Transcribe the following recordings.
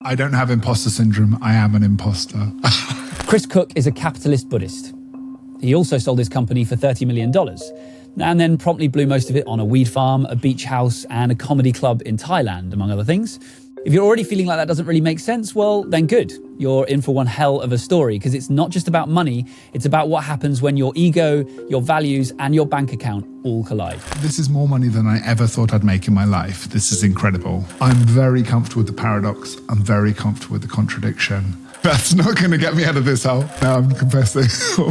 I don't have imposter syndrome. I am an imposter. Chris Cooke is a capitalist Buddhist. He also sold his company for $30 million and then promptly blew most of it on a weed farm, a beach house, and a comedy club in Thailand, among other things. If you're already feeling like that doesn't really make sense, well, then good. You're in for one hell of a story, because it's not just about money, it's about what happens when your ego, your values, and your bank account all collide. This is more money than I ever thought I'd make in my life. This is incredible. I'm very comfortable with the paradox. I'm very comfortable with the contradiction. That's not going to get me out of this hole. Now I'm confessing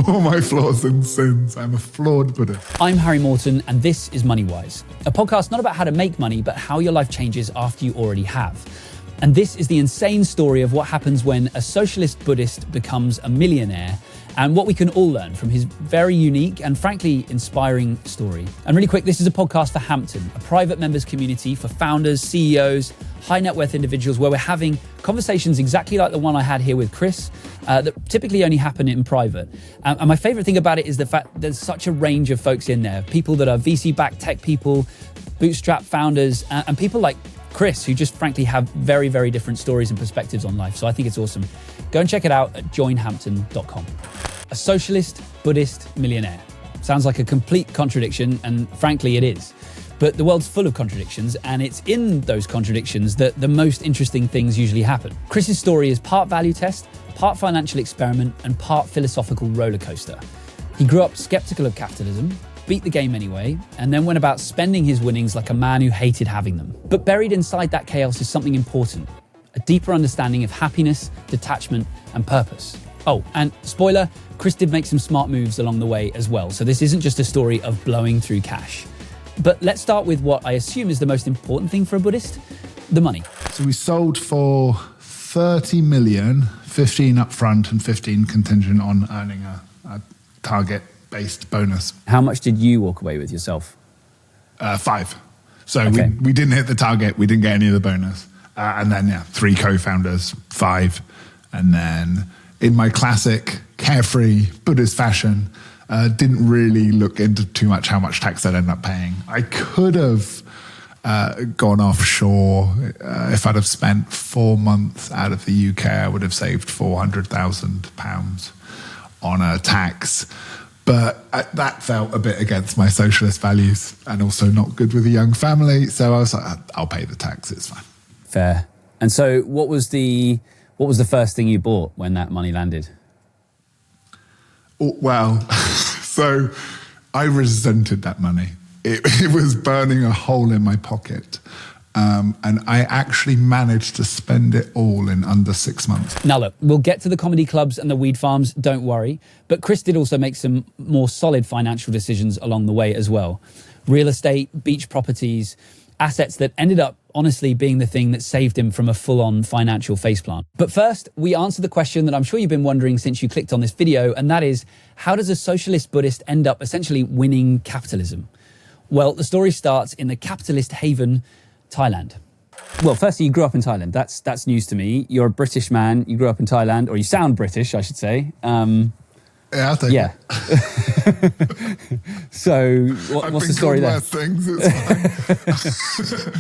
all my flaws and sins. I'm a flawed Buddhist. I'm Harry Morton, and this is Moneywise, a podcast not about how to make money, but how your life changes after you already have. And this is the insane story of what happens when a socialist Buddhist becomes a millionaire, and what we can all learn from his very unique and frankly inspiring story. And really quick, this is a podcast for Hampton, a private members community for founders, CEOs, high net worth individuals, where we're having conversations exactly like the one I had here with Chris, that typically only happen in private. And my favorite thing about it is the fact there's such a range of folks in there. People that are VC-backed tech people, bootstrap founders, and people like Chris, who just frankly have very, very different stories and perspectives on life. So I think it's awesome. Go and check it out at joinhampton.com. A socialist Buddhist millionaire. Sounds like a complete contradiction, and frankly it is. But the world's full of contradictions, and it's in those contradictions that the most interesting things usually happen. Chris's story is part value test, part financial experiment, and part philosophical roller coaster. He grew up skeptical of capitalism, beat the game anyway, and then went about spending his winnings like a man who hated having them. But buried inside that chaos is something important, a deeper understanding of happiness, detachment, and purpose. Oh, and spoiler, Chris did make some smart moves along the way as well, so this isn't just a story of blowing through cash. But let's start with what I assume is the most important thing for a Buddhist, the money. So we sold for 30 million, 15 upfront and 15 contingent on earning a target-based bonus. How much did you walk away with yourself? 5. So okay. we didn't hit the target, we didn't get any of the bonus. And then, 3 co-founders, 5. And then in my classic carefree Buddhist fashion, didn't really look into too much how much tax I'd end up paying. I could have gone offshore. If I'd have spent 4 months out of the UK, I would have saved £400,000 on a tax. But that felt a bit against my socialist values and also not good with a young family. So I was like, I'll pay the tax, it's fine. Fair. And so what was the first thing you bought when that money landed? Well, so I resented that money. It was burning a hole in my pocket. And I actually managed to spend it all in under 6 months. Now look, we'll get to the comedy clubs and the weed farms, don't worry. But Chris did also make some more solid financial decisions along the way as well. Real estate, beach properties, assets that ended up honestly being the thing that saved him from a full-on financial faceplant. But first, we answer the question that I'm sure you've been wondering since you clicked on this video, and that is, how does a socialist Buddhist end up essentially winning capitalism? Well, the story starts in the capitalist haven, Thailand. Well, firstly, you grew up in Thailand. That's news to me. You're a British man. You grew up in Thailand, or you sound British, I should say. Yeah, I'll take it. So, what's the story there? Things, it's fine.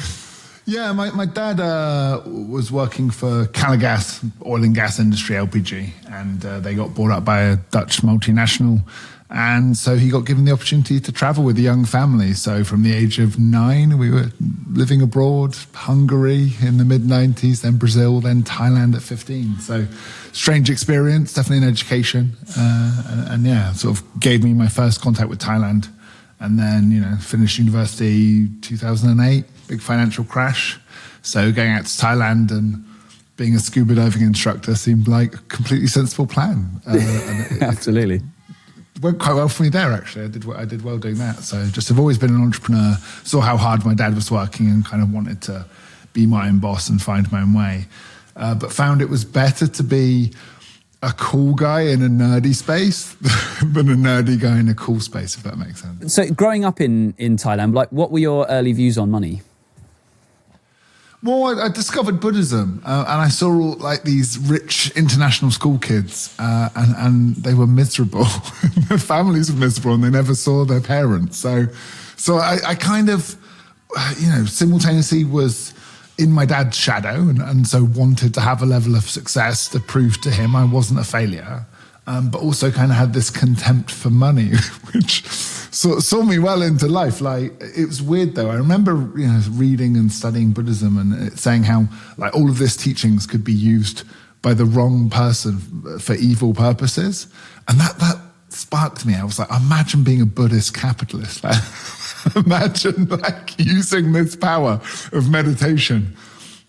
Yeah, my dad was working for Calagas, oil and gas industry, LPG, and they got bought up by a Dutch multinational. And so he got given the opportunity to travel with a young family. So from the age of 9, we were living abroad, Hungary in the mid-90s, then Brazil, then Thailand at 15. So strange experience, definitely an education. And yeah, sort of gave me my first contact with Thailand. And then, finished university 2008, big financial crash. So going out to Thailand and being a scuba diving instructor seemed like a completely sensible plan. Absolutely. Went quite well for me there, actually. I did well doing that. So just have always been an entrepreneur, saw how hard my dad was working and kind of wanted to be my own boss and find my own way. But found it was better to be a cool guy in a nerdy space than a nerdy guy in a cool space, if that makes sense. So growing up in Thailand, what were your early views on money? Well, I discovered Buddhism, and I saw all these rich international school kids, and they were miserable. Their families were miserable, and they never saw their parents. So I kind of, simultaneously was in my dad's shadow and so wanted to have a level of success to prove to him I wasn't a failure, but also kind of had this contempt for money, which saw me well into life. Like, it was weird though. I remember, reading and studying Buddhism and it saying how like all of this teachings could be used by the wrong person for evil purposes. And that sparked me. I was like, imagine being a Buddhist capitalist. Like, imagine like using this power of meditation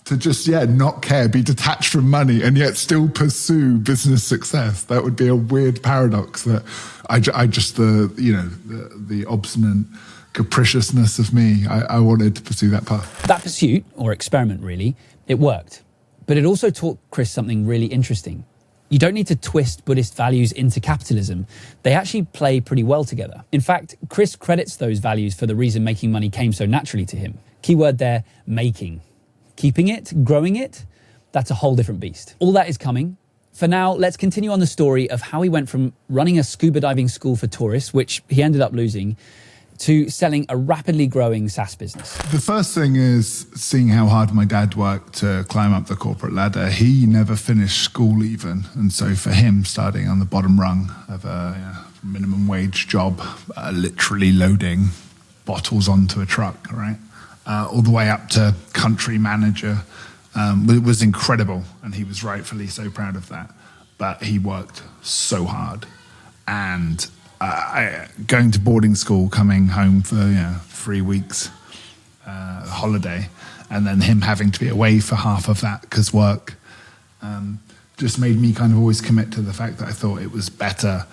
to just, not care, be detached from money and yet still pursue business success. That would be a weird paradox that I just, the obstinate capriciousness of me, I wanted to pursue that path. That pursuit, or experiment really, it worked. But it also taught Chris something really interesting. You don't need to twist Buddhist values into capitalism. They actually play pretty well together. In fact, Chris credits those values for the reason making money came so naturally to him. Keyword there, making. Keeping it, growing it, that's a whole different beast. All that is coming. For now, let's continue on the story of how he went from running a scuba diving school for tourists, which he ended up losing, to selling a rapidly growing SaaS business. The first thing is seeing how hard my dad worked to climb up the corporate ladder. He never finished school even. And so for him, starting on the bottom rung of a minimum wage job, literally loading bottles onto a truck, right? All the way up to country manager, it was incredible. And he was rightfully so proud of that. But he worked so hard. And going to boarding school, coming home for 3 weeks holiday, and then him having to be away for half of that because work, just made me kind of always commit to the fact that I thought it was better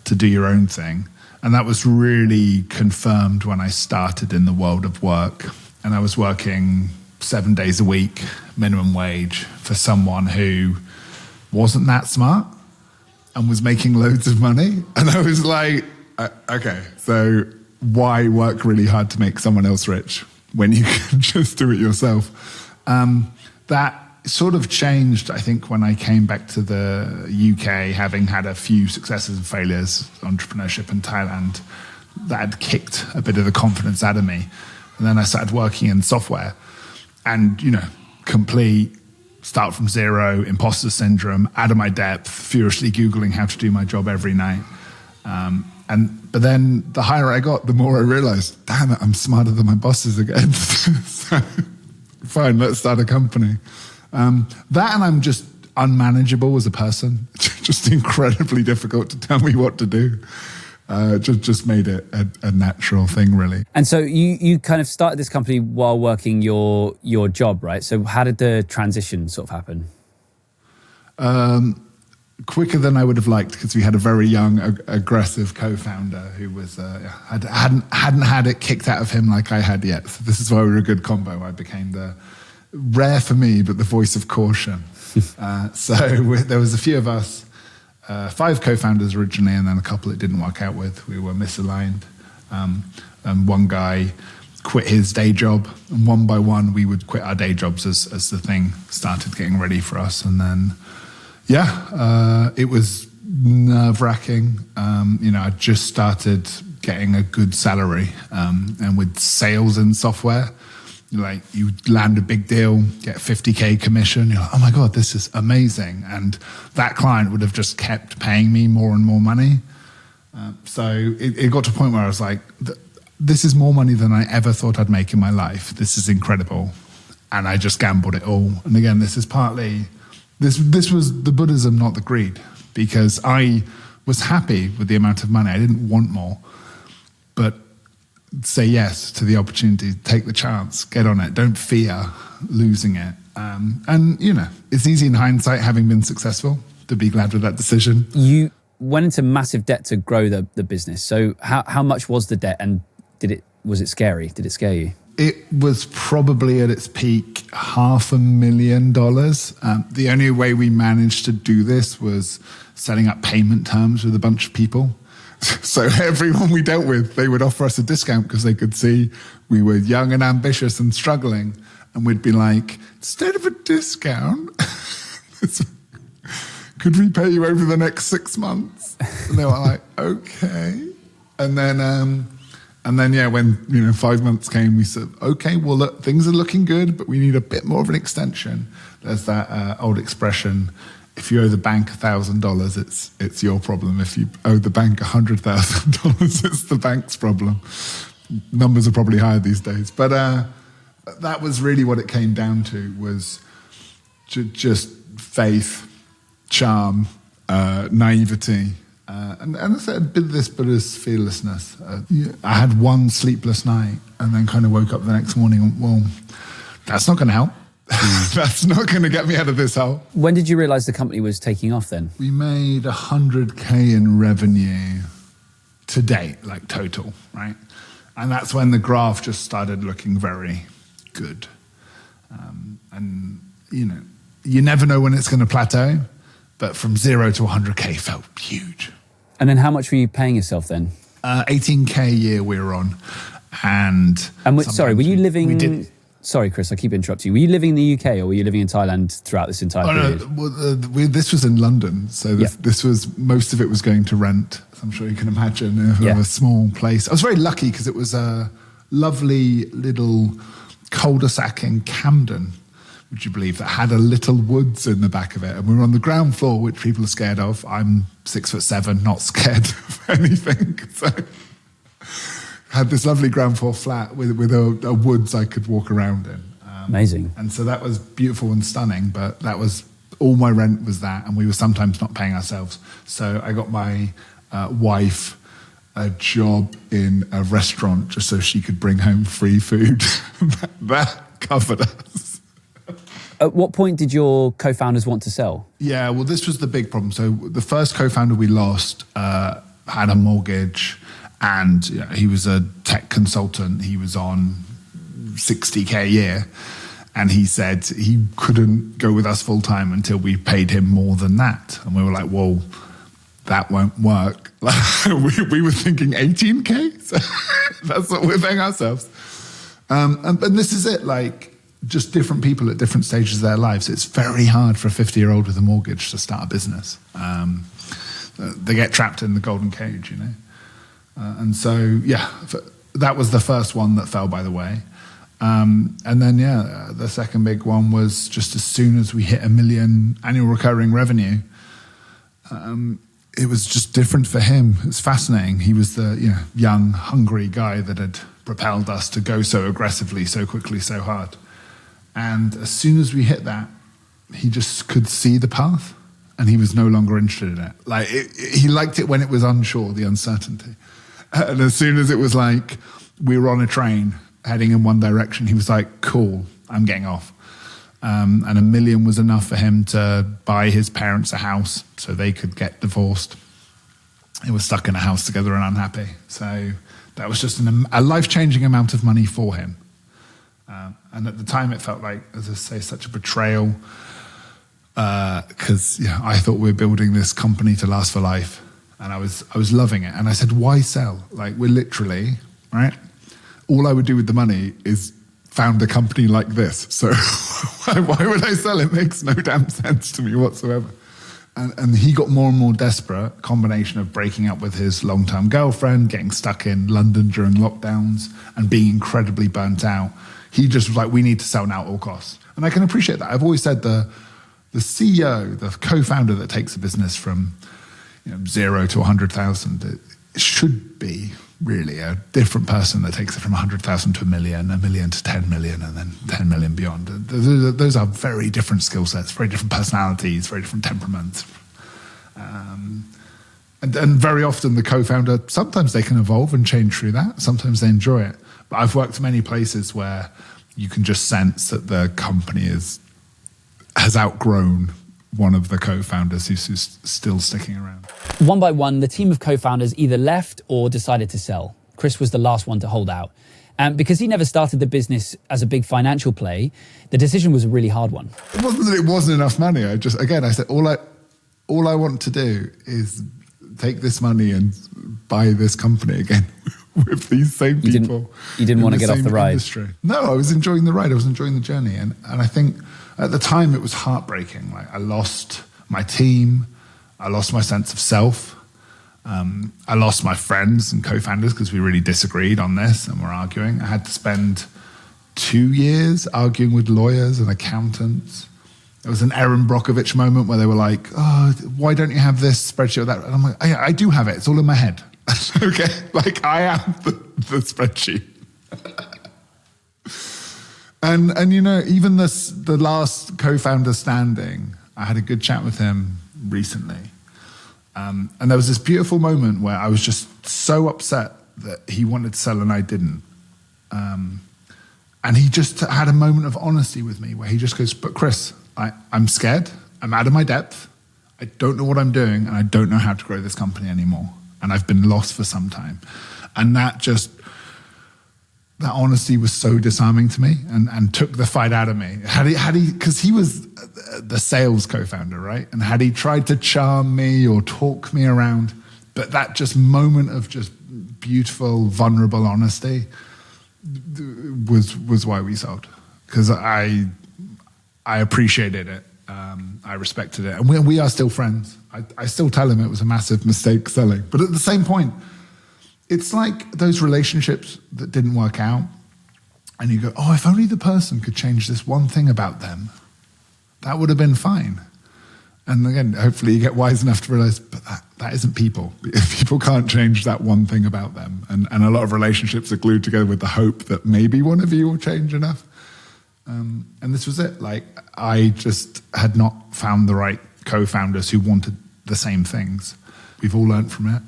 to do your own thing. And that was really confirmed when I started in the world of work. And I was working 7 days a week, minimum wage, for someone who wasn't that smart and was making loads of money. And I was like, okay, so why work really hard to make someone else rich when you can just do it yourself? That sort of changed, I think, when I came back to the UK, having had a few successes and failures, entrepreneurship in Thailand, that had kicked a bit of the confidence out of me. And then I started working in software and, complete start from zero, imposter syndrome, out of my depth, furiously Googling how to do my job every night. But then the higher I got, the more I realized, damn it, I'm smarter than my bosses again. So, fine, let's start a company. That and I'm just unmanageable as a person. Just incredibly difficult to tell me what to do. Just made it a natural thing, really. And so you kind of started this company while working your job, right? So how did the transition sort of happen? Quicker than I would have liked, because we had a very young, aggressive co-founder who was hadn't had it kicked out of him like I had yet. So this is why we were a good combo. I became the rare for me, but the voice of caution. So there was a few of us. 5 co-founders originally, and then a couple it didn't work out with. We were misaligned. And one guy quit his day job, and one by one we would quit our day jobs as the thing started getting ready for us. And then, it was nerve-wracking. I just started getting a good salary, and with sales and software, like you land a big deal, get 50K commission, you're like, oh my God, this is amazing. And that client would have just kept paying me more and more money. So it got to a point where I was like, this is more money than I ever thought I'd make in my life. This is incredible. And I just gambled it all. And again, this is partly, this was the Buddhism, not the greed, because I was happy with the amount of money. I didn't want more, but say yes to the opportunity, take the chance, get on it, don't fear losing it. And it's easy in hindsight, having been successful, to be glad with that decision. You went into massive debt to grow the business. So how much was the debt, and was it scary? Did it scare you? It was probably at its peak $500,000. The only way we managed to do this was setting up payment terms with a bunch of people. So everyone we dealt with, they would offer us a discount because they could see we were young and ambitious and struggling. And we'd be like, instead of a discount, could we pay you over the next 6 months? And they were like, okay. And then And then, when 5 months came, we said, okay, well, look, things are looking good, but we need a bit more of an extension. There's that old expression, if you owe the bank $1,000, it's your problem. If you owe the bank $100,000, it's the bank's problem. Numbers are probably higher these days. But that was really what it came down to, was just faith, charm, naivety. And I said, this Buddhist fearlessness. I had one sleepless night and then kind of woke up the next morning and, well, that's not going to help. That's not going to get me out of this hole. When did you realize the company was taking off then? We made 100K in revenue to date, like total, right? And that's when the graph just started looking very good. And, you never know when it's going to plateau, but from 0 to 100K felt huge. And then how much were you paying yourself then? 18K a year we were on. And sorry, were you living... Sorry, Chris, I keep interrupting you. Were you living in the UK or were you living in Thailand throughout this entire period? No, well, this was in London. So this was, most of it was going to rent. I'm sure you can imagine, a small place. I was very lucky because it was a lovely little cul-de-sac in Camden, would you believe, that had a little woods in the back of it. And we were on the ground floor, which people are scared of. I'm 6'7", not scared of anything. So had this lovely ground floor flat with a woods I could walk around in. Amazing. And so that was beautiful and stunning, but that was, all my rent was that, and we were sometimes not paying ourselves. So I got my wife a job in a restaurant just so she could bring home free food. that covered us. At what point did your co-founders want to sell? Yeah, well, this was the big problem. So the first co-founder we lost had a mortgage, and he was a tech consultant. He was on 60K a year. And he said he couldn't go with us full time until we paid him more than that. And we were like, well, that won't work. we were thinking 18K. So that's what we're paying ourselves. And this is it, like just different people at different stages of their lives. It's very hard for a 50-year-old with a mortgage to start a business. They get trapped in the golden cage, and so, that was the first one that fell by the way. And then, the second big one was just as soon as we hit 1 million annual recurring revenue, it was just different for him. It was fascinating. He was the young, hungry guy that had propelled us to go so aggressively, so quickly, so hard. And as soon as we hit that, he just could see the path, and he was no longer interested in it. Like he liked it when it was unsure, the uncertainty. And as soon as it was like we were on a train heading in one direction, he was like, cool, I'm getting off. And 1 million was enough for him to buy his parents a house so they could get divorced. They were stuck in a house together and unhappy. So that was just a life-changing amount of money for him. And at the time it felt like, as I say, such a betrayal, because I thought we were building this company to last for life. And I was loving it. And I said, why sell? Like, we're literally, right? All I would do with the money is found a company like this. So why would I sell? It makes no damn sense to me whatsoever. And he got more and more desperate, a combination of breaking up with his long-term girlfriend, getting stuck in London during lockdowns, and being incredibly burnt out. He just was like, we need to sell now at all costs. And I can appreciate that. I've always said the CEO, the co-founder that takes a business from 0 to 100,000, it should be really a different person that takes it from 100,000 to 1 million, 1 million to 10 million, and then 10 million beyond. Those are very different skill sets, very different personalities, very different temperaments. And very often the co-founder, sometimes they can evolve and change through that. Sometimes they enjoy it. But I've worked many places where you can just sense that the company has outgrown one of the co-founders who's still sticking around. One by one, the team of co-founders either left or decided to sell. Chris was the last one to hold out. And because he never started the business as a big financial play, the decision was a really hard one. It wasn't that it wasn't enough money. I said, all I want to do is take this money and buy this company again with these same people. You didn't want to get off the ride? Industry. No, I was enjoying the ride. I was enjoying the journey. And I think at the time it was heartbreaking. Like, I lost my team. I lost my sense of self. I lost my friends and co-founders because we really disagreed on this and were arguing. I had to spend 2 years arguing with lawyers and accountants. There was an Erin Brockovich moment where they were like, oh, why don't you have this spreadsheet or that? And I'm like, I do have it. It's all in my head. Okay, like I am the spreadsheet. and you know, even the last co-founder standing, I had a good chat with him recently. And there was this beautiful moment where I was just so upset that he wanted to sell and I didn't. And he just had a moment of honesty with me where he just goes, but Chris, I'm scared. I'm out of my depth. I don't know what I'm doing and I don't know how to grow this company anymore. And I've been lost for some time. And that honesty was so disarming to me and took the fight out of me. Had he, because he was the sales co-founder, right? And had he tried to charm me or talk me around, but that just moment of just beautiful, vulnerable honesty was why we sold. Because I appreciated it. I respected it. And we are still friends. I still tell him it was a massive mistake selling. But at the same point, it's like those relationships that didn't work out. And you go, oh, if only the person could change this one thing about them, that would have been fine. And again, hopefully you get wise enough to realize, but that isn't people. People can't change that one thing about them. And a lot of relationships are glued together with the hope that maybe one of you will change enough. And this was it. Like, I just had not found the right co-founders who wanted the same things. We've all learned from it.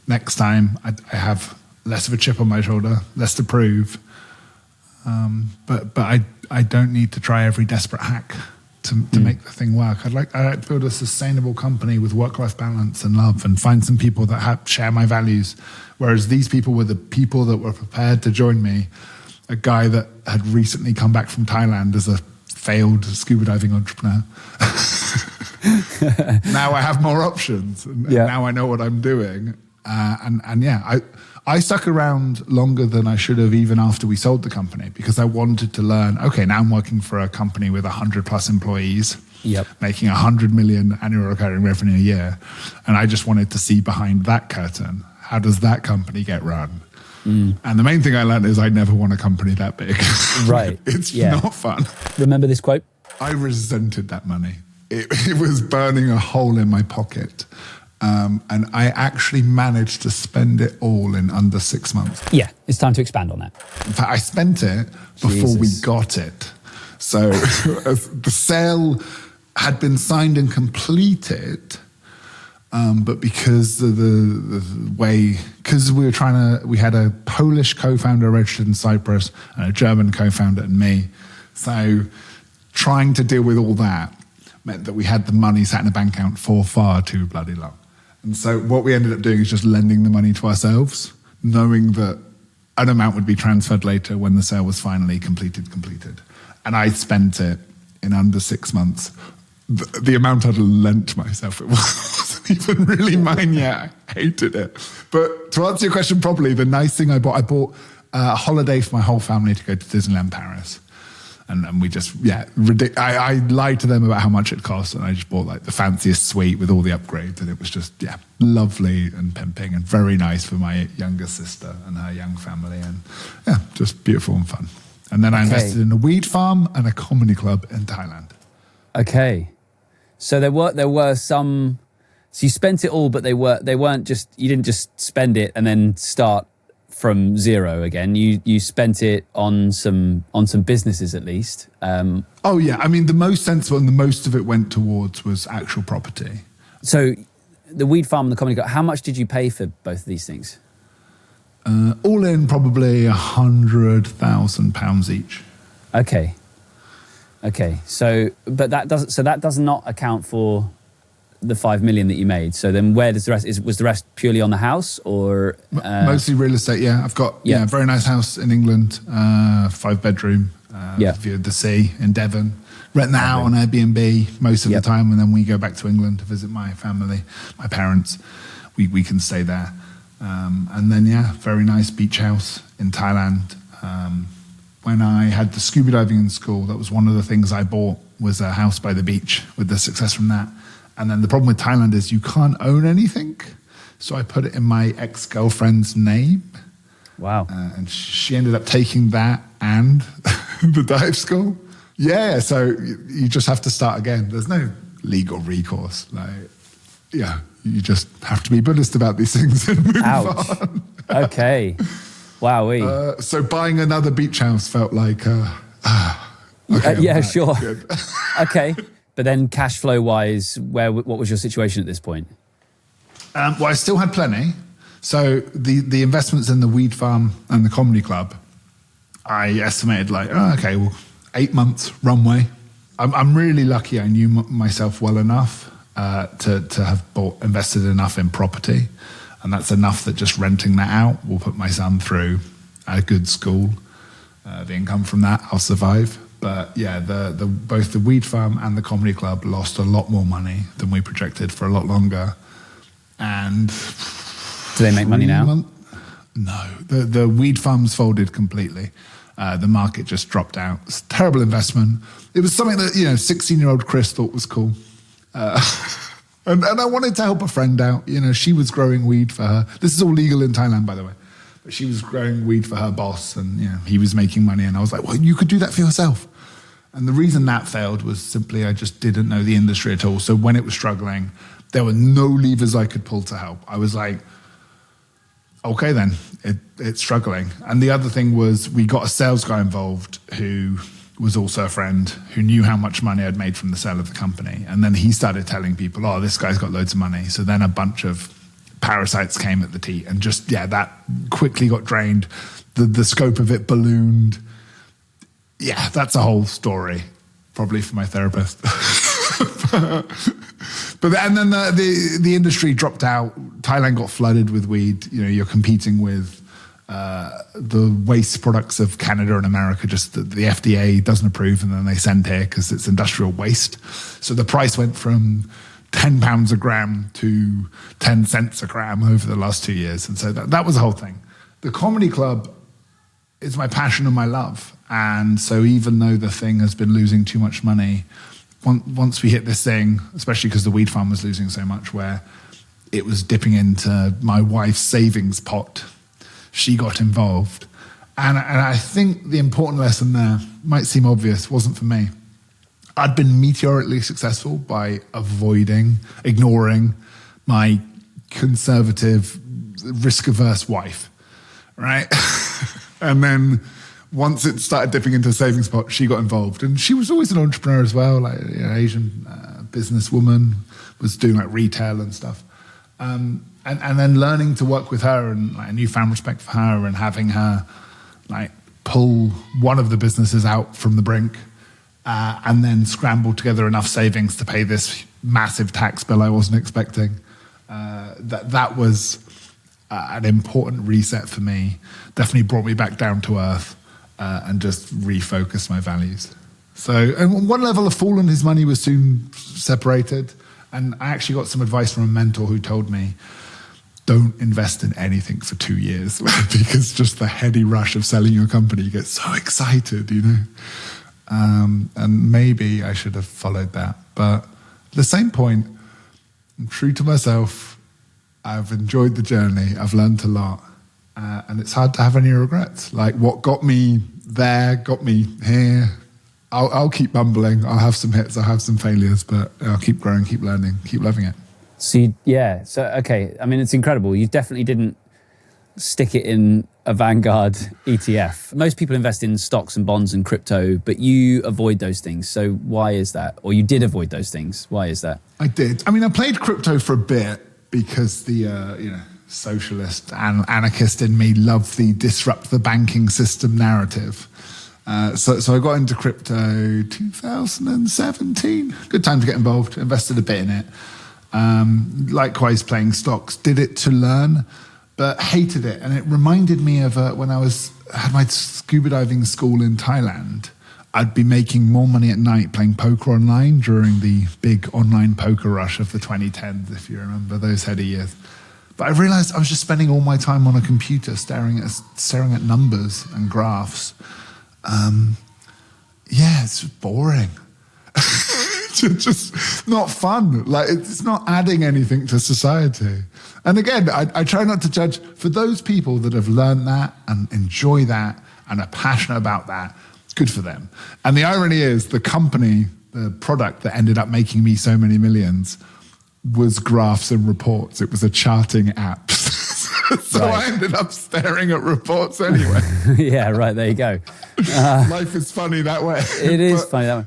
Next time, I have less of a chip on my shoulder, less to prove. But I don't need to try every desperate hack to make the thing work. I'd like to build a sustainable company with work-life balance and love and find some people that share my values. Whereas these people were the people that were prepared to join me. A guy that had recently come back from Thailand as a failed scuba diving entrepreneur. Now I have more options. And now I know what I'm doing. I stuck around longer than I should have even after we sold the company because I wanted to learn, okay, now I'm working for a company with 100 plus employees, making 100 million annual recurring revenue a year. And I just wanted to see behind that curtain, how does that company get run? And the main thing I learned is I never want a company that big. Right. It's not fun. Remember this quote? I resented that money. It was burning a hole in my pocket. And I actually managed to spend it all in under 6 months. Yeah, it's time to expand on that. In fact, I spent it before we got it. So the sale had been signed and completed, but because of the way, because we had a Polish co-founder registered in Cyprus and a German co-founder and me. So trying to deal with all that meant that we had the money sat in a bank account for far too bloody long. And so what we ended up doing is just lending the money to ourselves, knowing that an amount would be transferred later when the sale was finally completed. And I spent it in under 6 months. The amount I'd lent myself, it wasn't even really mine yet. I hated it. But to answer your question properly, the nice thing I bought a holiday for my whole family to go to Disneyland Paris. And we just, I lied to them about how much it cost, and I just bought like the fanciest suite with all the upgrades, and it was just, lovely and pimping and very nice for my younger sister and her young family, and just beautiful and fun. And then I invested in a weed farm and a comedy club in Thailand. Okay. So there were some, so you spent it all, but they weren't just, you didn't just spend it and then start from zero again. You spent it on some businesses at least. I mean, the most sensible and the most of it went towards was actual property. So the weed farm and the comedy club, how much did you pay for both of these things? All in probably £100,000 each. Okay. So that does not account for the 5 million that you made. So then where does the rest, was the rest purely on the house or? Mostly real estate, yeah. I've got a very nice house in England, 5-bedroom, view of the sea in Devon. Rent that out on Airbnb most of the time, and then we go back to England to visit my family, my parents. We can stay there. And then, very nice beach house in Thailand. When I had the scuba diving in school, that was one of the things I bought, was a house by the beach with the success from that. And then the problem with Thailand is you can't own anything. So I put it in my ex-girlfriend's name. Wow. And she ended up taking that and the dive school. Yeah, so you just have to start again. There's no legal recourse. You just have to be Buddhist about these things and move on. Okay. Wowee. So buying another beach house felt like, sure. Okay. But then cash flow wise, what was your situation at this point? Well, I still had plenty. So the investments in the weed farm and the comedy club, I estimated 8 months runway. I'm really lucky I knew myself well enough to have invested enough in property. And that's enough that just renting that out will put my son through a good school. The income from that, I'll survive. But yeah, both the weed farm and the comedy club lost a lot more money than we projected for a lot longer. And do they make money now? No, the weed farms folded completely. The market just dropped out. It's a terrible investment. It was something that 16-year-old Chris thought was cool, and I wanted to help a friend out. She was growing weed for her. This is all legal in Thailand, by the way. But she was growing weed for her boss, and he was making money. And I was like, well, you could do that for yourself. And the reason that failed was simply I just didn't know the industry at all. So when it was struggling, there were no levers I could pull to help. I was like, okay, then it's struggling. And the other thing was we got a sales guy involved who was also a friend who knew how much money I'd made from the sale of the company. And then he started telling people, oh, this guy's got loads of money. So then a bunch of parasites came at the tea and that quickly got drained. The scope of it ballooned. Yeah, that's a whole story, probably for my therapist. And then the industry dropped out. Thailand got flooded with weed. You're competing with the waste products of Canada and America. Just the FDA doesn't approve, and then they send here because it's industrial waste. So the price went from £10 a gram to 10 cents a gram over the last 2 years. And so that was the whole thing. The comedy club is my passion and my love. And so even though the thing has been losing too much money, once we hit this thing, especially because the weed farm was losing so much, where it was dipping into my wife's savings pot, she got involved. And I think the important lesson there might seem obvious, wasn't for me. I'd been meteorically successful by ignoring my conservative, risk-averse wife, right? And then once it started dipping into a savings pot, she got involved. And she was always an entrepreneur as well, Asian businesswoman, was doing retail and stuff. And then learning to work with her and a newfound respect for her and having her pull one of the businesses out from the brink and then scramble together enough savings to pay this massive tax bill I wasn't expecting. That was an important reset for me. Definitely brought me back down to earth. And just refocus my values. So, and on one level, a fool and his money was soon separated. And I actually got some advice from a mentor who told me, don't invest in anything for 2 years because just the heady rush of selling your company, you get so excited, And maybe I should have followed that. But at the same point, I'm true to myself. I've enjoyed the journey. I've learned a lot. And it's hard to have any regrets. What got me there, got me here. I'll keep bumbling. I'll have some hits, I'll have some failures, but I'll keep growing, keep learning, keep loving it. Okay. I mean, it's incredible. You definitely didn't stick it in a Vanguard ETF. Most people invest in stocks and bonds and crypto, but you avoid those things. So why is that? Or you did avoid those things. Why is that? I did. I mean, I played crypto for a bit because the, socialist and anarchist in me loved the disrupt the banking system narrative. So I got into crypto 2017. Good time to get involved. Invested a bit in it. Likewise, playing stocks. Did it to learn, but hated it. And it reminded me of when I had my scuba diving school in Thailand. I'd be making more money at night playing poker online during the big online poker rush of the 2010s, if you remember those heady years. But I realized I was just spending all my time on a computer staring at numbers and graphs. It's boring. just not fun. Like, it's not adding anything to society. And again, I try not to judge. For those people that have learned that and enjoy that and are passionate about that, good for them. And the irony is the company, the product that ended up making me so many millions was graphs and reports. It was a charting app. So right. I ended up staring at reports anyway. Yeah, right. There you go. Life is funny that way. It is funny that way.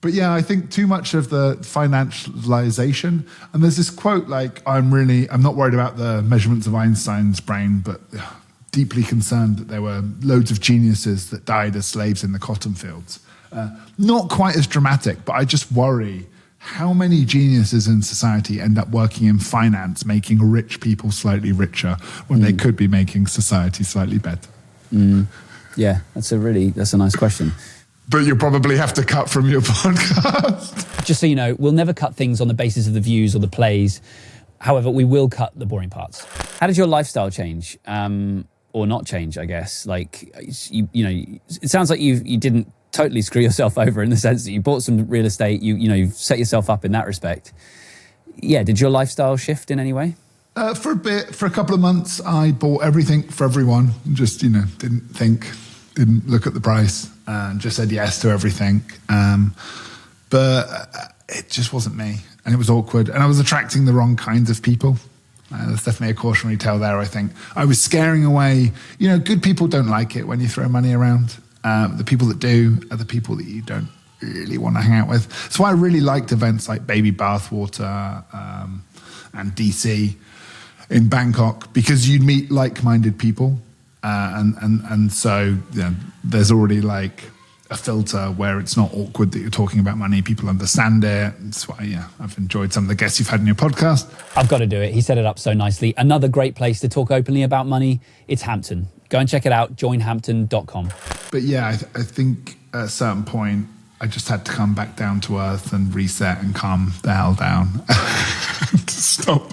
But yeah, I think too much of the financialization. And there's this quote like, I'm not worried about the measurements of Einstein's brain, but deeply concerned that there were loads of geniuses that died as slaves in the cotton fields. Not quite as dramatic, but I just worry how many geniuses in society end up working in finance, making rich people slightly richer when they could be making society slightly better? Yeah, that's a nice question. But you'll probably have to cut from your podcast. Just so you know, we'll never cut things on the basis of the views or the plays. However, we will cut the boring parts. How did your lifestyle change? Or not change, I guess? Like, you know, it sounds like you didn't totally screw yourself over in the sense that you bought some real estate, you've set yourself up in that respect. Yeah, did your lifestyle shift in any way? For a couple of months, I bought everything for everyone. Just, didn't look at the price, and just said yes to everything. But it just wasn't me, and it was awkward, and I was attracting the wrong kinds of people. There's definitely a cautionary tale there, I think. I was scaring away, good people don't like it when you throw money around. The people that do are the people that you don't really want to hang out with. That's why I really liked events like Baby Bathwater and DC in Bangkok, because you'd meet like-minded people. And so there's already like a filter where it's not awkward that you're talking about money. People understand it. That's why, I've enjoyed some of the guests you've had in your podcast. I've got to do it. He set it up so nicely. Another great place to talk openly about money. It's Hampton. Go and check it out, joinhampton.com. But yeah, I think at a certain point, I just had to come back down to earth and reset and calm the hell down to stop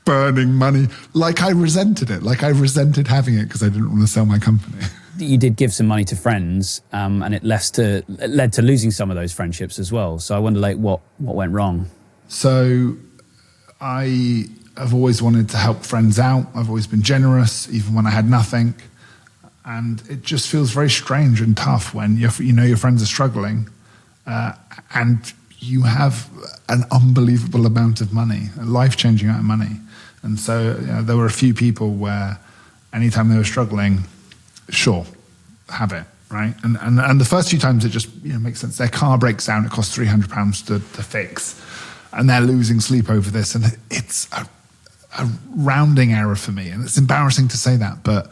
burning money. Like I resented it. Like I resented having it because I didn't want to sell my company. You did give some money to friends, and it led to losing some of those friendships as well. So I wonder, what went wrong? So I have always wanted to help friends out. I've always been generous, even when I had nothing. And it just feels very strange and tough when your friends are struggling, and you have an unbelievable amount of money, a life-changing amount of money. And so there were a few people where anytime they were struggling, sure, have it, right? And the first few times it just makes sense. Their car breaks down, it costs £300 to fix, and they're losing sleep over this. And it's a rounding error for me, and it's embarrassing to say that, but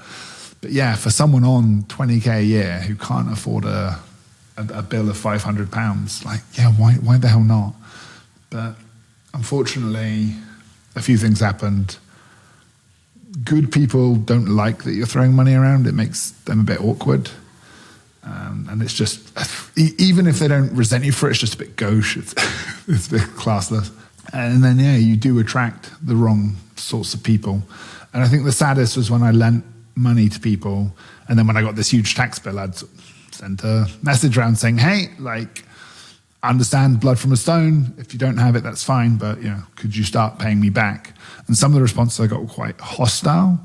yeah, for someone on 20k a year who can't afford a bill of £500, why the hell not? But unfortunately, a few things happened. Good people don't like that you're throwing money around. It makes them a bit awkward. And it's just, even if they don't resent you for it, it's just a bit gauche. It's a bit classless. And then, you do attract the wrong sorts of people. And I think the saddest was when I lent money to people, and then when I got this huge tax bill, I'd sent a message around saying, hey, I understand blood from a stone. If you don't have it, that's fine, but could you start paying me back? And some of the responses I got were quite hostile.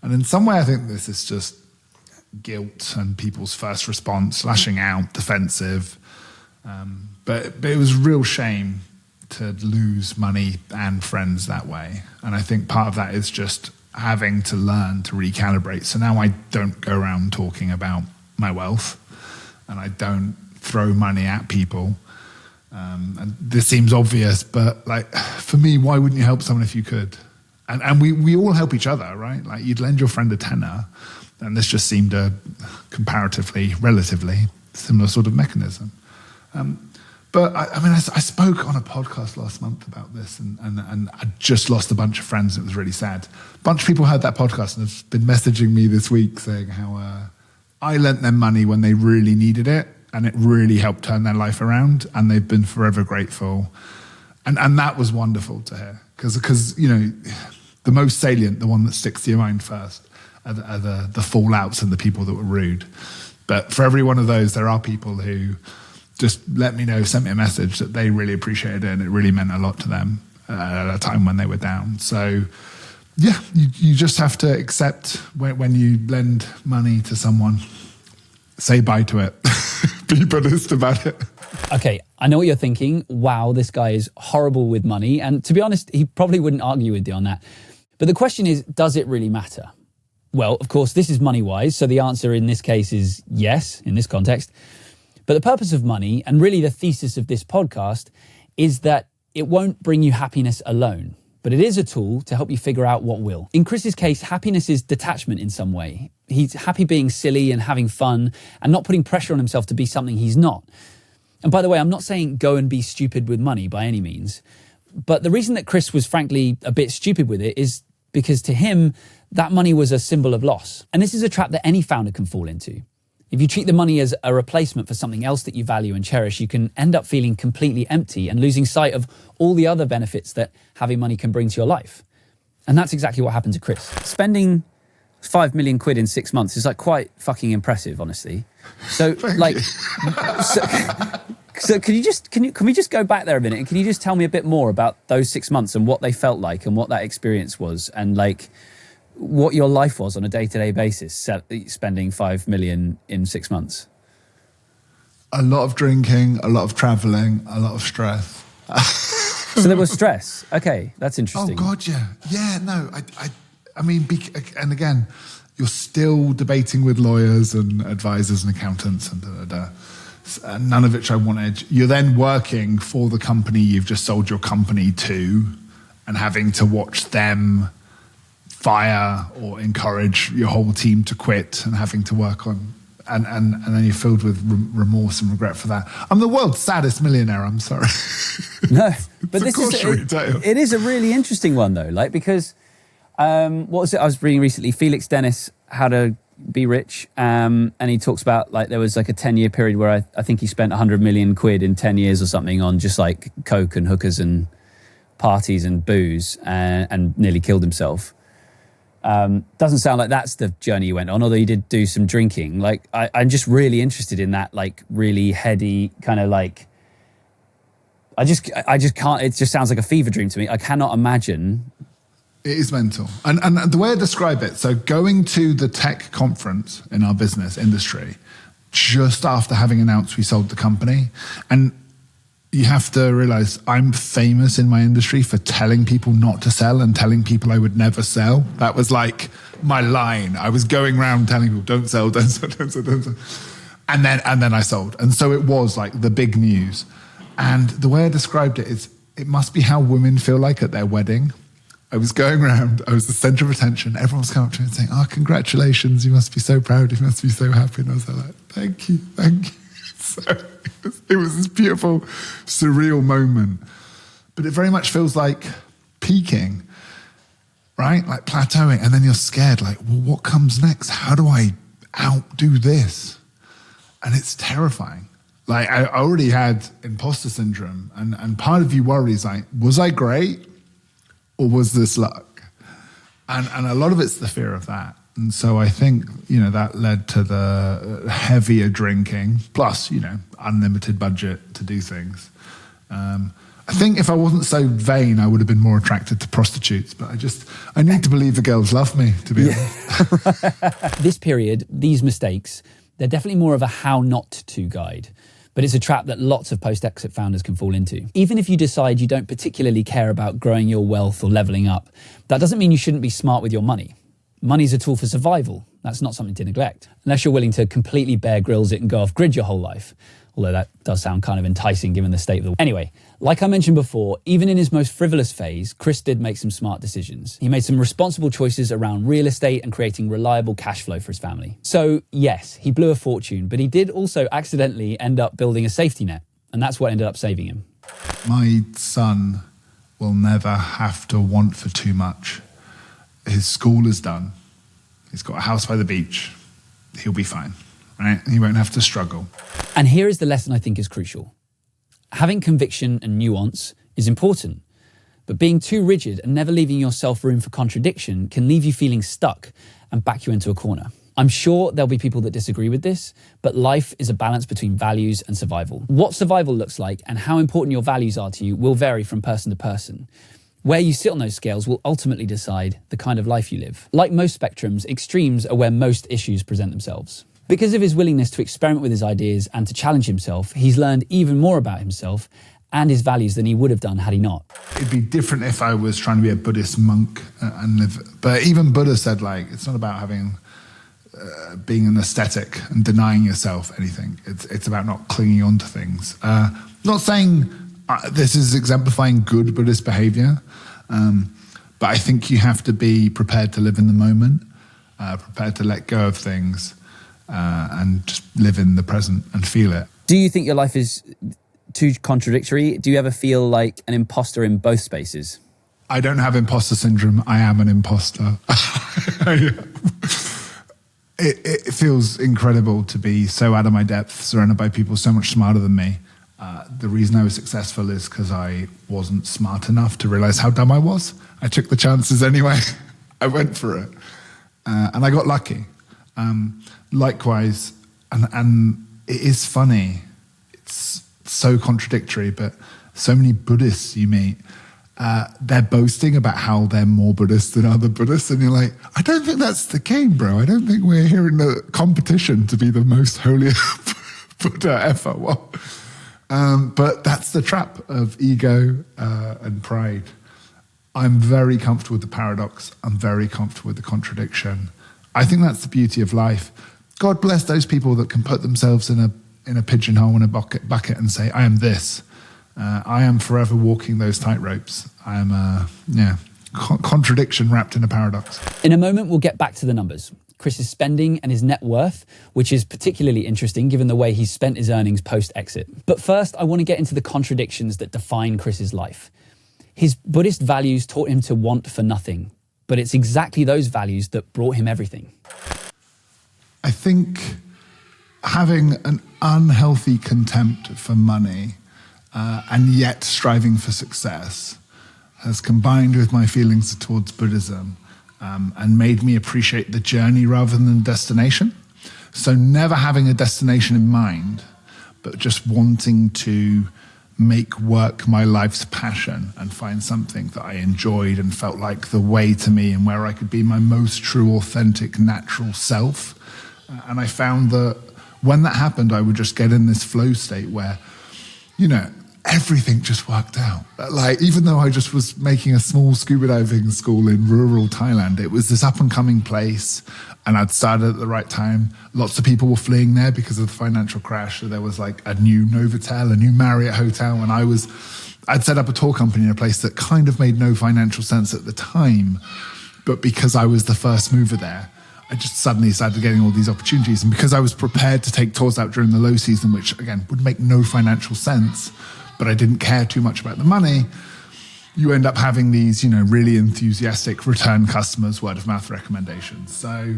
And in some way, I think this is just guilt and people's first response, lashing out, defensive. But it was a real shame to lose money and friends that way. And I think part of that is just having to learn to recalibrate. So now I don't go around talking about my wealth, and I don't throw money at people. And this seems obvious, but for me, why wouldn't you help someone if you could? And we all help each other, right? You'd lend your friend a tenner, and this just seemed a relatively similar sort of mechanism. But I spoke on a podcast last month about this, and I just lost a bunch of friends, and it was really sad. A bunch of people heard that podcast and have been messaging me this week saying how I lent them money when they really needed it, and it really helped turn their life around, and they've been forever grateful. And that was wonderful to hear, because the most salient, the one that sticks to your mind first, are the fallouts and the people that were rude. But for every one of those, there are people who just let me know, sent me a message that they really appreciated it and it really meant a lot to them at a time when they were down. So yeah, you just have to accept when you lend money to someone, say bye to it. Be Buddhist about it. Okay, I know what you're thinking. Wow, this guy is horrible with money. And to be honest, he probably wouldn't argue with you on that. But the question is, does it really matter? Well, of course, this is Moneywise. So the answer in this case is yes, in this context. But the purpose of money, and really the thesis of this podcast, is that it won't bring you happiness alone, but it is a tool to help you figure out what will. In Chris's case, happiness is detachment in some way. He's happy being silly and having fun and not putting pressure on himself to be something he's not. And by the way, I'm not saying go and be stupid with money by any means. But the reason that Chris was frankly a bit stupid with it is because to him, that money was a symbol of loss. And this is a trap that any founder can fall into. If you treat the money as a replacement for something else that you value and cherish, you can end up feeling completely empty and losing sight of all the other benefits that having money can bring to your life. And that's exactly what happened to Chris. Spending 5 million quid in 6 months is like quite fucking impressive, honestly. So like, so can we just go back there a minute and can you just tell me a bit more about those 6 months and what they felt like and what that experience was and like what your life was on a day-to-day basis, spending 5 million in 6 months? A lot of drinking, a lot of traveling, a lot of stress. So there was stress. Okay, that's interesting. Oh God, yeah. Yeah, no, I mean, and again, you're still debating with lawyers and advisors and accountants and none of which I wanted. You're then working for the company you've just sold your company to and having to watch them fire or encourage your whole team to quit and having to work on, and then you're filled with remorse and regret for that. I'm the world's saddest millionaire, I'm sorry. No, but it is a really interesting one though, like because what was it I was reading recently? Felix Dennis, How to Be Rich, and he talks about like there was like a 10-year period where I think he spent 100 million quid in 10 years or something on just like coke and hookers and parties and booze and nearly killed himself. Doesn't sound like that's the journey you went on, although you did do some drinking. Like I'm just really interested in that like really heady kind of like I just can't, it just sounds like a fever dream to me. I cannot imagine. It is mental. And the way I describe it, so going to the tech conference in our business industry, just after having announced we sold the company, and you have to realize I'm famous in my industry for telling people not to sell and telling people I would never sell. That was like my line. I was going around telling people, don't sell, don't sell, don't sell, don't sell. And then I sold. And so it was like the big news. And the way I described it is, it must be how women feel like at their wedding. I was going around, I was the center of attention. Everyone was coming up to me and saying, oh, congratulations, you must be so proud, you must be so happy. And I was like, thank you. So it was this beautiful, surreal moment. But it very much feels like peaking, right? Like plateauing. And then you're scared, like, well, what comes next? How do I outdo this? And it's terrifying. Like I already had imposter syndrome. And part of you worries, like, was I great or was this luck? And a lot of it's the fear of that. And so I think, that led to the heavier drinking, plus, unlimited budget to do things. I think if I wasn't so vain, I would have been more attracted to prostitutes. But I need to believe the girls love me, to be honest. This period, these mistakes, they're definitely more of a how not to guide. But it's a trap that lots of post-exit founders can fall into. Even if you decide you don't particularly care about growing your wealth or leveling up, that doesn't mean you shouldn't be smart with your money. Money's a tool for survival. That's not something to neglect, unless you're willing to completely Bear Grylls it and go off grid your whole life. Although that does sound kind of enticing given the state of the world. Anyway, like I mentioned before, even in his most frivolous phase, Chris did make some smart decisions. He made some responsible choices around real estate and creating reliable cash flow for his family. So yes, he blew a fortune, but he did also accidentally end up building a safety net. And that's what ended up saving him. My son will never have to want for too much. His school is done. He's got a house by the beach. He'll be fine, right? He won't have to struggle. And here is the lesson I think is crucial. Having conviction and nuance is important, but being too rigid and never leaving yourself room for contradiction can leave you feeling stuck and back you into a corner. I'm sure there'll be people that disagree with this, but life is a balance between values and survival. What survival looks like and how important your values are to you will vary from person to person. Where you sit on those scales will ultimately decide the kind of life you live. Like most spectrums, extremes are where most issues present themselves. Because of his willingness to experiment with his ideas and to challenge himself, he's learned even more about himself and his values than he would have done had he not. It'd be different if I was trying to be a Buddhist monk and live. But even Buddha said, like, it's not about having being an ascetic and denying yourself anything. It's about not clinging on to things. Not saying this is exemplifying good Buddhist behavior, but I think you have to be prepared to live in the moment, prepared to let go of things, and just live in the present and feel it. Do you think your life is too contradictory? Do you ever feel like an imposter in both spaces? I don't have imposter syndrome. I am an imposter. It feels incredible to be so out of my depth, surrounded by people so much smarter than me. The reason I was successful is because I wasn't smart enough to realize how dumb I was. I took the chances anyway. I went for it. And I got lucky. Likewise, and it is funny. It's so contradictory, but so many Buddhists you meet, they're boasting about how they're more Buddhist than other Buddhists. And you're like, I don't think that's the game, bro. I don't think we're here in a competition to be the most holy Buddha ever. Well, but that's the trap of ego and pride. I'm very comfortable with the paradox. I'm very comfortable with the contradiction. I think that's the beauty of life. God bless those people that can put themselves in a pigeonhole, in a bucket and say, I am this. I am forever walking those tightropes. I am contradiction wrapped in a paradox. In a moment, we'll get back to the numbers. Chris's spending and his net worth, which is particularly interesting given the way he's spent his earnings post-exit. But first, I want to get into the contradictions that define Chris's life. His Buddhist values taught him to want for nothing, but it's exactly those values that brought him everything. I think having an unhealthy contempt for money and yet striving for success has combined with my feelings towards Buddhism and made me appreciate the journey rather than the destination. So never having a destination in mind, but just wanting to make work my life's passion and find something that I enjoyed and felt like the way to me and where I could be my most true, authentic, natural self. And I found that when that happened, I would just get in this flow state where, everything just worked out. Like, even though I just was making a small scuba diving school in rural Thailand, it was this up and coming place and I'd started at the right time. Lots of people were fleeing there because of the financial crash. So there was like a new Novotel, a new Marriott hotel. And I'd set up a tour company in a place that kind of made no financial sense at the time. But because I was the first mover there, I just suddenly started getting all these opportunities. And because I was prepared to take tours out during the low season, which again would make no financial sense, but I didn't care too much about the money, you end up having these, really enthusiastic return customers, word of mouth recommendations. So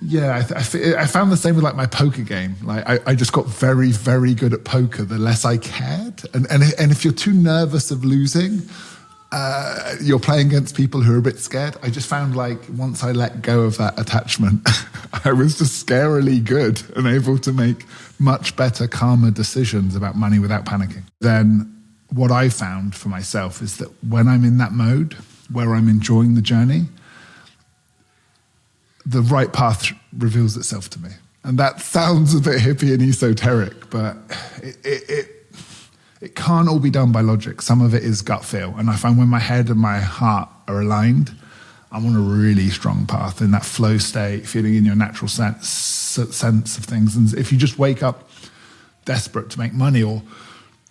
yeah, I found the same with like my poker game. Like I just got very, very good at poker the less I cared. And if you're too nervous of losing, you're playing against people who are a bit scared. I just found like once I let go of that attachment, I was just scarily good and able to make much better, calmer decisions about money without panicking. Then what I found for myself is that when I'm in that mode where I'm enjoying the journey, the right path reveals itself to me. And that sounds a bit hippie and esoteric, but it can't all be done by logic. Some of it is gut feel. And I find when my head and my heart are aligned, I'm on a really strong path in that flow state, feeling in your natural sense of things. And if you just wake up desperate to make money or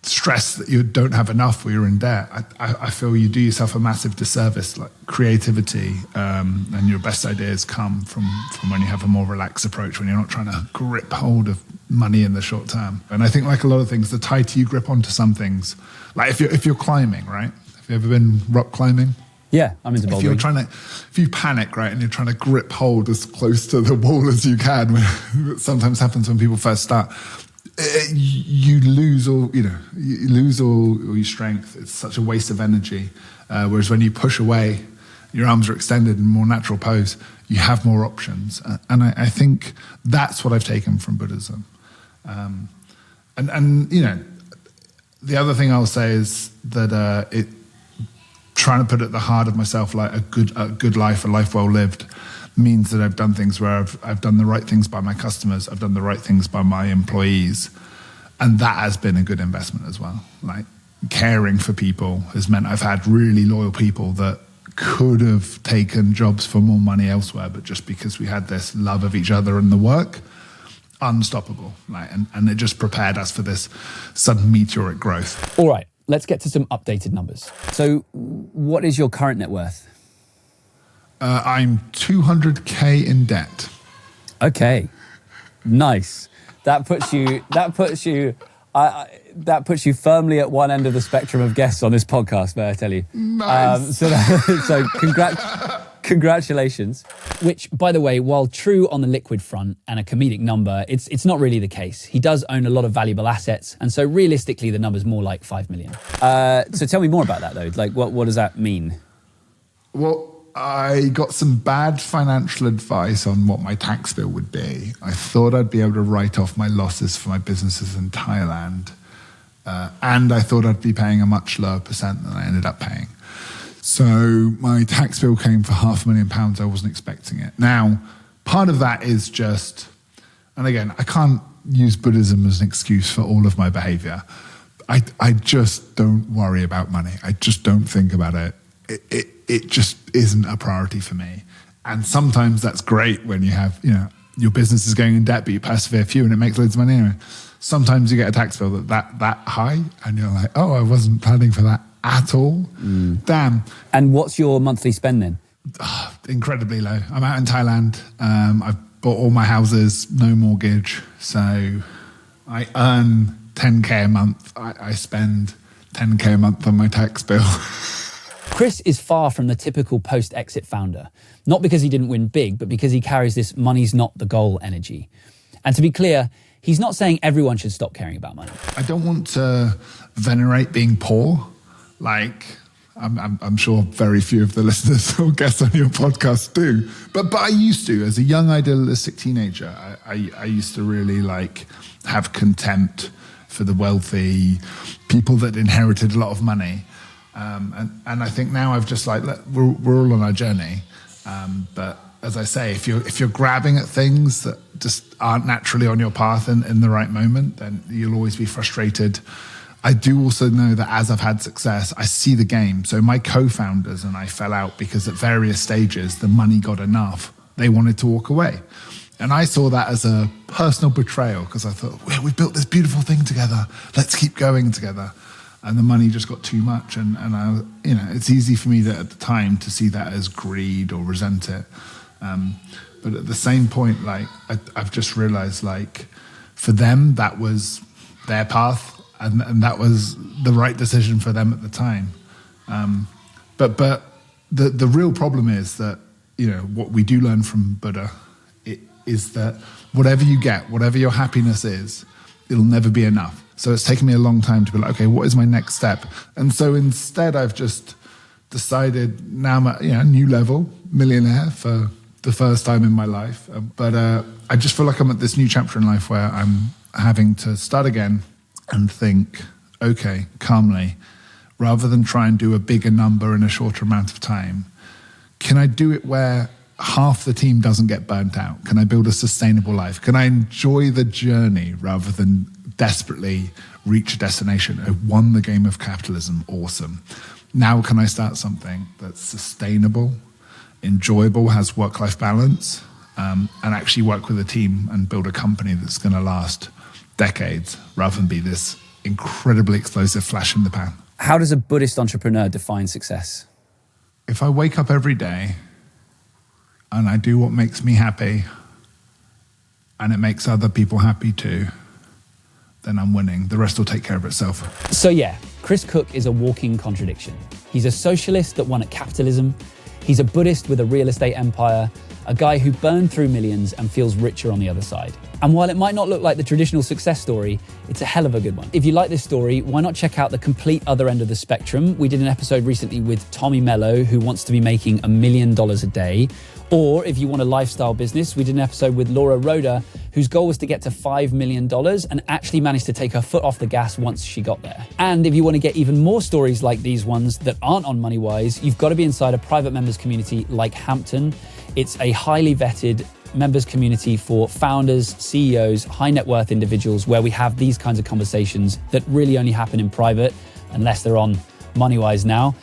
stressed that you don't have enough or you're in debt, I feel you do yourself a massive disservice. Like creativity and your best ideas come from when you have a more relaxed approach, when you're not trying to grip hold of money in the short term. And I think like a lot of things, the tighter you grip onto some things, like if you're climbing, right? Have you ever been rock climbing? Yeah, I'm into bouldering. If you panic, right, and you're trying to grip hold as close to the wall as you can, which sometimes happens when people first start, you lose all your strength. It's such a waste of energy. Whereas when you push away your arms are extended in more natural pose, you have more options. And I think that's what I've taken from Buddhism. And you know, the other thing I'll say is that trying to put at the heart of myself like a good life, a life well lived, means that I've done things where I've done the right things by my customers, I've done the right things by my employees, and that has been a good investment as well. Like caring for people has meant I've had really loyal people that could have taken jobs for more money elsewhere, but just because we had this love of each other and the work, unstoppable. Like, and it just prepared us for this sudden meteoric growth. All right, let's get to some updated numbers. So what is your current net worth? I'm 200K in debt. Okay, nice. That puts you firmly at one end of the spectrum of guests on this podcast, may I tell you? Nice. So congratulations. Which, by the way, while true on the liquid front and a comedic number, it's not really the case. He does own a lot of valuable assets, and so realistically, the number's more like 5 million. So tell me more about that, though. Like, what does that mean? Well, I got some bad financial advice on what my tax bill would be. I thought I'd be able to write off my losses for my businesses in Thailand. And I thought I'd be paying a much lower percent than I ended up paying. So my tax bill came for £500,000. I wasn't expecting it. Now, part of that is just, and again, I can't use Buddhism as an excuse for all of my behavior. I just don't worry about money. I just don't think about it. It just isn't a priority for me. And sometimes that's great when you have, you know, your business is going in debt, but you persevere few and it makes loads of money anyway. Sometimes you get a tax bill that high and you're like, oh, I wasn't planning for that at all. Damn. And what's your monthly spend then? Incredibly low. I'm out in Thailand. I've bought all my houses, no mortgage. So I earn 10K a month. I spend 10K a month on my tax bill. Chris is far from the typical post-exit founder, not because he didn't win big, but because he carries this money's not the goal energy. And to be clear, he's not saying everyone should stop caring about money. I don't want to venerate being poor. Like, I'm sure very few of the listeners or guests on your podcast do. But I used to, as a young idealistic teenager, I used to really like have contempt for the wealthy, people that inherited a lot of money. And I think now I've just like, we're all on our journey. But as I say, if you're grabbing at things that just aren't naturally on your path in the right moment, then you'll always be frustrated. I do also know that as I've had success, I see the game. So my co-founders and I fell out because at various stages, the money got enough. They wanted to walk away. And I saw that as a personal betrayal because I thought, well, we built this beautiful thing together. Let's keep going together. And the money just got too much. And I, you know, it's easy for me at the time to see that as greed or resent it. But at the same point, like, I've just realized, like, for them, that was their path and that was the right decision for them at the time. But the real problem is that, you know, what we do learn from Buddha is that whatever you get, whatever your happiness is, it'll never be enough. So it's taken me a long time to be like, okay, what is my next step? And so instead I've just decided now I'm at a new level, millionaire for the first time in my life. But I just feel like I'm at this new chapter in life where I'm having to start again and think, okay, calmly, rather than try and do a bigger number in a shorter amount of time, can I do it where half the team doesn't get burnt out? Can I build a sustainable life? Can I enjoy the journey rather than desperately reach a destination? I won the game of capitalism, awesome. Now can I start something that's sustainable, enjoyable, has work-life balance, and actually work with a team and build a company that's going to last decades rather than be this incredibly explosive flash in the pan. How does a Buddhist entrepreneur define success? If I wake up every day and I do what makes me happy and it makes other people happy too, then I'm winning. The rest will take care of itself. So yeah, Chris Cooke is a walking contradiction. He's a socialist that won at capitalism. He's a Buddhist with a real estate empire, a guy who burned through millions and feels richer on the other side. And while it might not look like the traditional success story, it's a hell of a good one. If you like this story, why not check out the complete other end of the spectrum? We did an episode recently with Tommy Mello, who wants to be making $1 million a day. Or if you want a lifestyle business, we did an episode with Laura Roda, whose goal was to get to $5 million and actually managed to take her foot off the gas once she got there. And if you want to get even more stories like these ones that aren't on Moneywise, you've got to be inside a private members community like Hampton. It's a highly vetted members community for founders, CEOs, high net worth individuals, where we have these kinds of conversations that really only happen in private, unless they're on Moneywise now.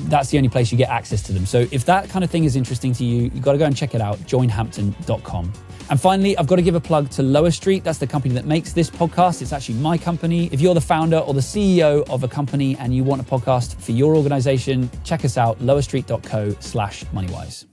That's the only place you get access to them. So if that kind of thing is interesting to you, you've got to go and check it out, joinhampton.com. And finally, I've got to give a plug to Lower Street. That's the company that makes this podcast. It's actually my company. If you're the founder or the CEO of a company and you want a podcast for your organization, check us out, lowerstreet.co/Moneywise.